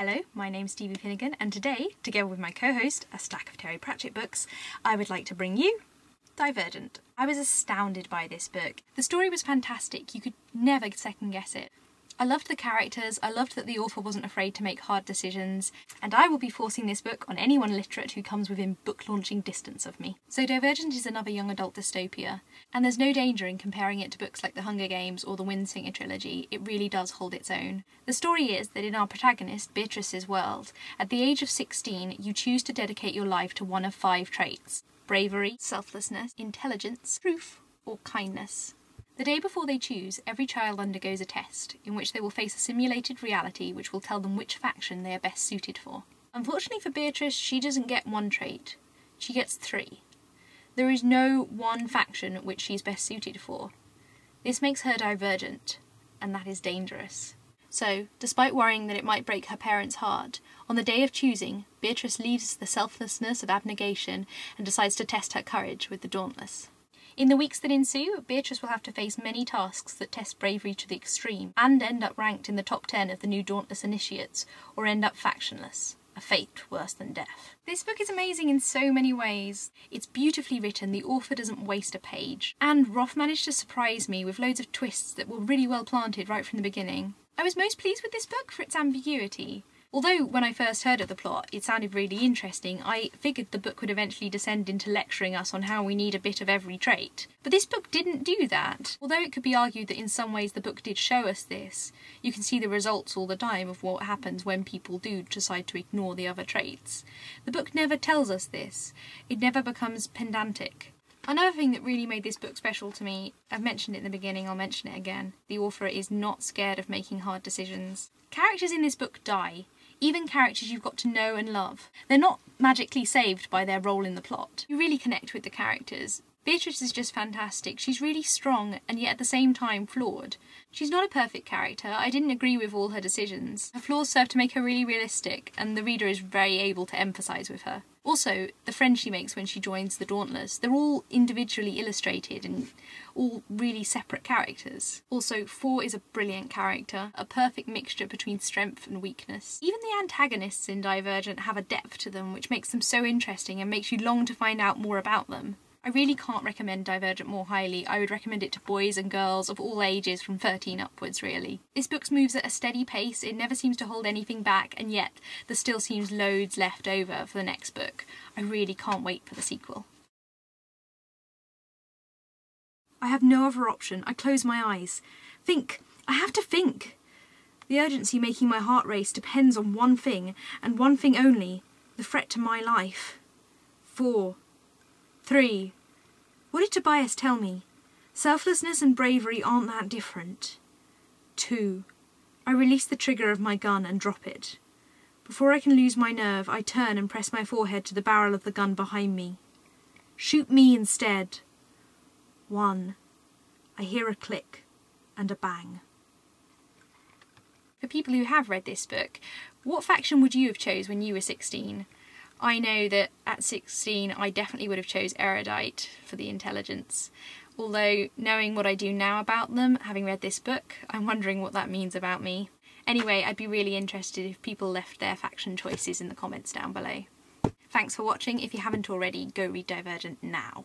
Hello, my name's Stevie Finnegan, and today, together with my co-host, a stack of Terry Pratchett books, I would like to bring you Divergent. I was astounded by this book. The story was fantastic, you could never second guess it. I loved the characters, I loved that the author wasn't afraid to make hard decisions, and I will be forcing this book on anyone literate who comes within book launching distance of me. So Divergent is another young adult dystopia, and there's no danger in comparing it to books like The Hunger Games or the Windsinger trilogy. It really does hold its own. The story is that in our protagonist, Beatrice's world, at the age of 16, you choose to dedicate your life to one of 5 traits: bravery, selflessness, intelligence, truth, or kindness. The day before they choose, every child undergoes a test, in which they will face a simulated reality which will tell them which faction they are best suited for. Unfortunately for Beatrice, she doesn't get 1 trait, she gets 3. There is no one faction which she's best suited for. This makes her divergent, and that is dangerous. So, despite worrying that it might break her parents' heart, on the day of choosing, Beatrice leaves the selflessness of abnegation and decides to test her courage with the Dauntless. In the weeks that ensue, Beatrice will have to face many tasks that test bravery to the extreme, and end up ranked in the top 10 of the new Dauntless initiates, or end up factionless. A fate worse than death. This book is amazing in so many ways. It's beautifully written, the author doesn't waste a page, and Roth managed to surprise me with loads of twists that were really well planted right from the beginning. I was most pleased with this book for its ambiguity. Although, when I first heard of the plot, it sounded really interesting, I figured the book would eventually descend into lecturing us on how we need a bit of every trait. But this book didn't do that. Although it could be argued that in some ways the book did show us this, you can see the results all the time of what happens when people do decide to ignore the other traits. The book never tells us this. It never becomes pedantic. Another thing that really made this book special to me, I've mentioned it in the beginning, I'll mention it again, the author is not scared of making hard decisions. Characters in this book die. Even characters you've got to know and love. They're not magically saved by their role in the plot. You really connect with the characters. Beatrice is just fantastic. She's really strong and yet at the same time flawed. She's not a perfect character. I didn't agree with all her decisions. Her flaws serve to make her really realistic, and the reader is very able to empathise with her. Also, the friends she makes when she joins the Dauntless, they're all individually illustrated and all really separate characters. Also, 4 is a brilliant character, a perfect mixture between strength and weakness. Even the antagonists in Divergent have a depth to them which makes them so interesting and makes you long to find out more about them. I really can't recommend Divergent more highly. I would recommend it to boys and girls of all ages from 13 upwards, really. This book moves at a steady pace, it never seems to hold anything back, and yet there still seems loads left over for the next book. I really can't wait for the sequel. I have no other option. I close my eyes. Think! I have to think! The urgency making my heart race depends on one thing, and one thing only: the threat to my life. 4. 3. What did Tobias tell me? Selflessness and bravery aren't that different. 2. I release the trigger of my gun and drop it. Before I can lose my nerve, I turn and press my forehead to the barrel of the gun behind me. Shoot me instead. 1. I hear a click and a bang. For people who have read this book, what faction would you have chose when you were 16? I know that at 16 I definitely would have chose Erudite for the intelligence, although knowing what I do now about them, having read this book, I'm wondering what that means about me. Anyway, I'd be really interested if people left their faction choices in the comments down below. Thanks for watching. If you haven't already, go read Divergent now.